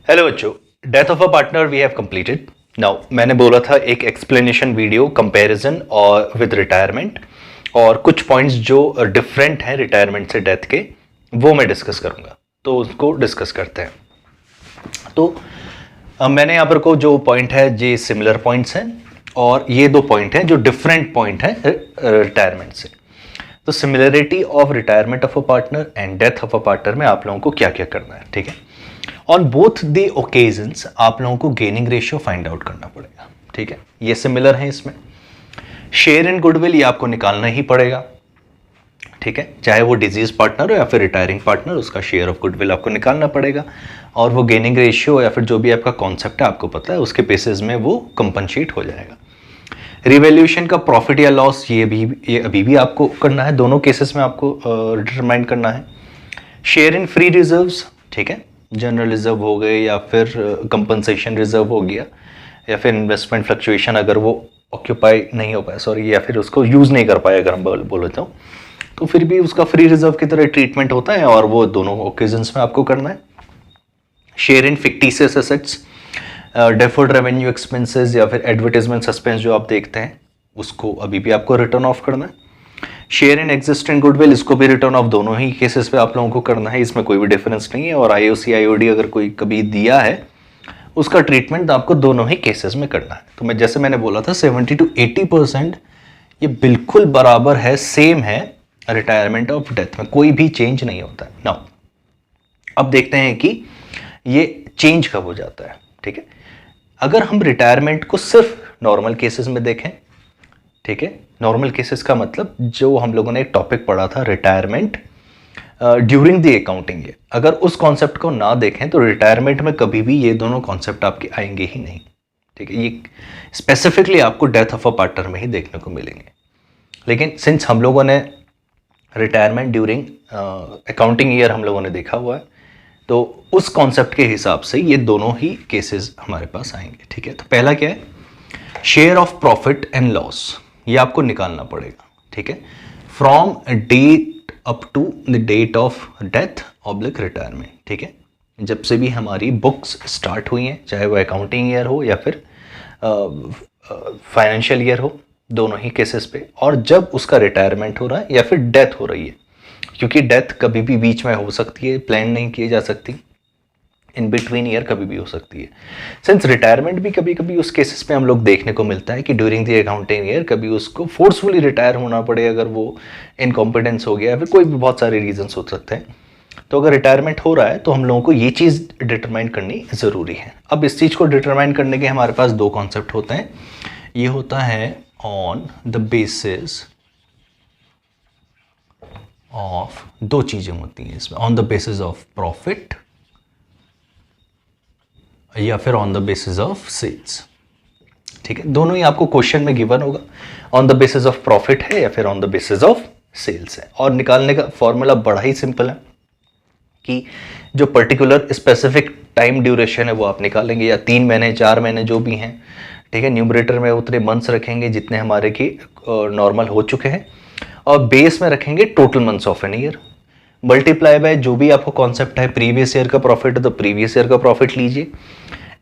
Hello बच्चों, death of a partner we have completed. Now मैंने बोला था एक एक्सप्लेनेशन वीडियो कंपैरिजन और विद रिटायरमेंट और कुछ पॉइंट्स जो डिफरेंट हैं रिटायरमेंट से डेथ के, वो मैं डिस्कस करूंगा। तो उसको डिस्कस करते हैं। तो मैंने यहाँ पर को जो पॉइंट है ये सिमिलर पॉइंट्स हैं और ये दो पॉइंट हैं जो डिफरेंट पॉइंट हैं रिटायरमेंट से। तो similarity of retirement of a partner and death of a partner में आप लोगों को क्या क्या करना है, ठीक है। ऑन बोथ द ओकेजन्स आप लोगों को गेनिंग रेशियो फाइंड आउट करना पड़ेगा, ठीक है। ये सिमिलर है इसमें। शेयर इन गुडविल ये आपको निकालना ही पड़ेगा, ठीक है। चाहे वो डिजीज पार्टनर हो या फिर रिटायरिंग पार्टनर, उसका शेयर ऑफ गुडविल आपको निकालना पड़ेगा और वो गेनिंग रेशियो या फिर जो भी आपका कॉन्सेप्ट है आपको पता है उसके बेसिस में वो कंपनसेट हो जाएगा। रिवैल्यूएशन का प्रॉफिट या लॉस ये अभी भी आपको करना है, दोनों केसेस में आपको डिटरमाइन करना है। शेयर इन फ्री रिजर्व्स, ठीक है, जनरल रिजर्व हो गए या फिर कंपनसेशन रिजर्व हो गया या फिर इन्वेस्टमेंट फ्लक्चुएशन अगर वो ऑक्यूपाई नहीं हो पाया, सॉरी, या फिर उसको यूज़ नहीं कर पाए अगर हम बोले तो फिर भी उसका फ्री रिजर्व की तरह ट्रीटमेंट होता है और वो दोनों ओकेजन्स में आपको करना है। Share in fictitious assets, deferred revenue expenses या फिर एडवर्टाइजमेंट सस्पेंस जो आप देखते हैं उसको अभी भी आपको रिटर्न ऑफ करना है। शेयर इन एग्जिस्टिंग गुडविल, इसको भी रिटर्न ऑफ दोनों ही केसेस पे आप लोगों को करना है, इसमें कोई भी डिफरेंस नहीं है। और आईओसी आईओडी अगर कोई कभी दिया है उसका ट्रीटमेंट आपको दोनों ही केसेस में करना है। तो जैसे मैंने बोला था 70 to 80% ये बिल्कुल बराबर है, सेम है रिटायरमेंट ऑफ डेथ में, कोई भी चेंज नहीं होता है। नाउ अब देखते हैं कि ये चेंज कब हो जाता है, ठीक है। अगर हम रिटायरमेंट को सिर्फ नॉर्मल केसेस में देखें, ठीक है, नॉर्मल केसेस का मतलब जो हम लोगों ने एक टॉपिक पढ़ा था retirement during the accounting year, अगर उस कॉन्सेप्ट को ना देखें तो रिटायरमेंट में कभी भी ये दोनों कॉन्सेप्ट आपके आएंगे ही नहीं, ठीक है। ये स्पेसिफिकली आपको डेथ ऑफ अ पार्टनर में ही देखने को मिलेंगे। लेकिन सिंस हम लोगों ने रिटायरमेंट ड्यूरिंग अकाउंटिंग ईयर हम लोगों ने देखा हुआ है, तो उस कॉन्सेप्ट के हिसाब से ये दोनों ही केसेस हमारे पास आएंगे, ठीक है। तो पहला क्या है, share of profit and loss, ये आपको निकालना पड़ेगा, ठीक है, from date up to the date of death oblique retirement, ठीक है। जब से भी हमारी बुक्स स्टार्ट हुई हैं, चाहे वो अकाउंटिंग ईयर हो या फिर फाइनेंशियल ईयर हो, दोनों ही केसेस पे, और जब उसका रिटायरमेंट हो रहा है या फिर डेथ हो रही है, क्योंकि डेथ कभी भी बीच में हो सकती है, प्लान नहीं की जा सकती, इन बिटवीन ईयर कभी भी हो सकती है। सिंस रिटायरमेंट भी कभी कभी उस केसेस पे हम लोग देखने को मिलता है कि ड्यूरिंग द अकाउंटिंग ईयर कभी उसको फोर्सफुली रिटायर होना पड़े अगर वो इनकॉम्पिटेंस हो गया, फिर कोई भी बहुत सारे रीजंस हो सकते हैं। तो अगर रिटायरमेंट हो रहा है तो हम लोगों को ये चीज़ डिटरमाइन करनी ज़रूरी है। अब इस चीज़ को डिटरमाइन करने के हमारे पास दो कॉन्सेप्ट होते हैं। ये होता है ऑन द बेसिस ऑफ, दो चीज़ें होती हैं इसमें, on the basis of profit या फिर on the basis of sales, ठीक है। दोनों ही आपको क्वेश्चन में गिवन होगा, on the basis of profit है या फिर on the basis of sales है। और निकालने का फॉर्मूला बड़ा ही सिंपल है कि जो पर्टिकुलर स्पेसिफिक टाइम ड्यूरेशन है वो आप निकालेंगे, या 3 महीने 4 महीने जो भी हैं, ठीक है। न्यूमरेटर में उतने मंथ्स रखेंगे जितने हमारे की नॉर्मल हो चुके हैं, और बेस में रखेंगे total months of an year, multiply by जो भी आपको कॉन्सेप्ट है, प्रीवियस ईयर का प्रॉफिट है तो प्रीवियस ईयर का प्रॉफिट लीजिए,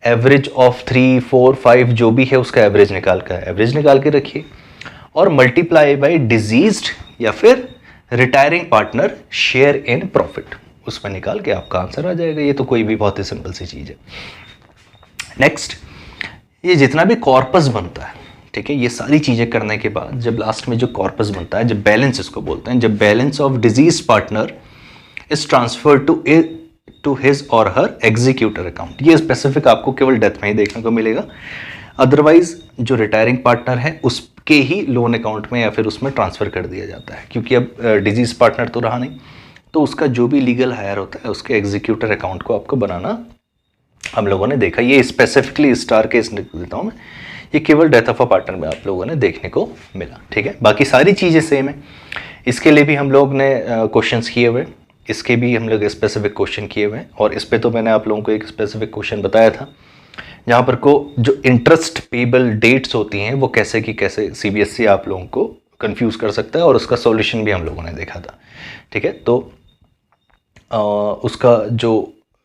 एवरेज ऑफ 3, 4, 5 जो भी है उसका एवरेज निकाल के रखिए, और मल्टीप्लाई बाय डिजीज्ड या फिर retiring partner share in profit, उसमें निकाल के आपका आंसर आ जाएगा। ये तो कोई भी बहुत ही सिंपल सी चीज़ है। नेक्स्ट, ये जितना भी कॉर्पस बनता है, ठीक है, ये सारी चीज़ें करने के बाद जब लास्ट में जो कॉर्पस बनता है, जब बैलेंस इसको बोलते हैं, जब balance of deceased partner is transfer to his or her executor account, ये स्पेसिफिक आपको केवल डेथ में ही देखने को मिलेगा। अदरवाइज जो रिटायरिंग पार्टनर है उसके ही लोन अकाउंट में या फिर उसमें ट्रांसफर कर दिया जाता है, क्योंकि अब डिजीज पार्टनर तो रहा नहीं, तो उसका जो भी लीगल हायर होता है उसके एग्जीक्यूटर अकाउंट को आपको बनाना हम लोगों ने देखा। ये स्पेसिफिकली स्टार केस लिख देता हूँ मैं, ये केवल डेथ ऑफ अ पार्टनर में आप लोगों ने देखने को मिला, ठीक है। बाकी सारी चीज़ें सेम है। इसके लिए भी हम लोग ने क्वेश्चंस किए हुए, इसके भी हम लोग स्पेसिफिक क्वेश्चन किए हुए हैं, और इस पे तो मैंने आप लोगों को एक स्पेसिफिक क्वेश्चन बताया था जहाँ पर को जो इंटरेस्ट पेबल डेट्स होती हैं वो कैसे की कैसे CBSE आप लोगों को कंफ्यूज कर सकता है, और उसका सॉल्यूशन भी हम लोगों ने देखा था, ठीक है। तो उसका जो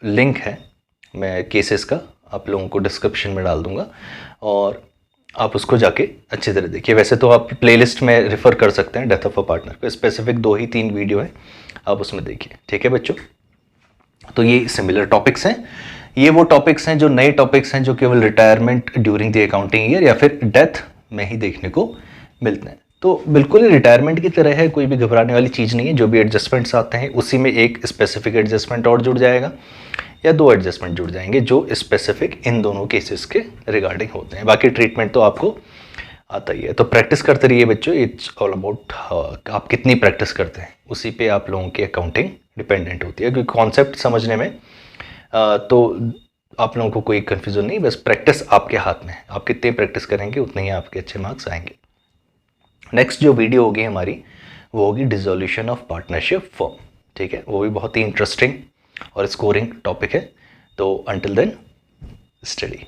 लिंक है मैं केसेस का आप लोगों को डिस्क्रिप्शन में डाल दूंगा और आप उसको जाके अच्छी तरह देखिए। वैसे तो आप प्लेलिस्ट में रेफ़र कर सकते हैं डेथ ऑफ अ पार्टनर पे, स्पेसिफिक 2 ही 3 वीडियो है, आप उसमें देखिए। ठीक है बच्चों, तो ये सिमिलर टॉपिक्स हैं, ये वो टॉपिक्स हैं जो नए टॉपिक्स हैं जो केवल retirement during the accounting year या फिर डेथ में ही देखने को मिलते हैं। तो बिल्कुल ही रिटायरमेंट की तरह है, कोई भी घबराने वाली चीज़ नहीं है। जो भी एडजस्टमेंट्स आते हैं उसी में एक स्पेसिफिक एडजस्टमेंट और जुड़ जाएगा या 2 एडजस्टमेंट जुड़ जाएंगे जो स्पेसिफिक इन दोनों केसेस के रिगार्डिंग होते हैं। बाकी ट्रीटमेंट तो आपको आता ही है। तो प्रैक्टिस करते रहिए बच्चों, इट्स ऑल अबाउट आप कितनी प्रैक्टिस करते हैं, उसी पे आप लोगों की अकाउंटिंग डिपेंडेंट होती है। क्योंकि कॉन्सेप्ट समझने में तो आप लोगों को कोई कन्फ्यूजन नहीं, बस प्रैक्टिस आपके हाथ में है। आप कितने प्रैक्टिस करेंगे उतने ही आपके अच्छे मार्क्स आएंगे। नेक्स्ट जो वीडियो होगी हमारी वो होगी डिसोल्यूशन ऑफ पार्टनरशिप फॉर्म। ठीक है, वो भी बहुत ही इंटरेस्टिंग और स्कोरिंग टॉपिक है। तो अंटिल देन स्टडी।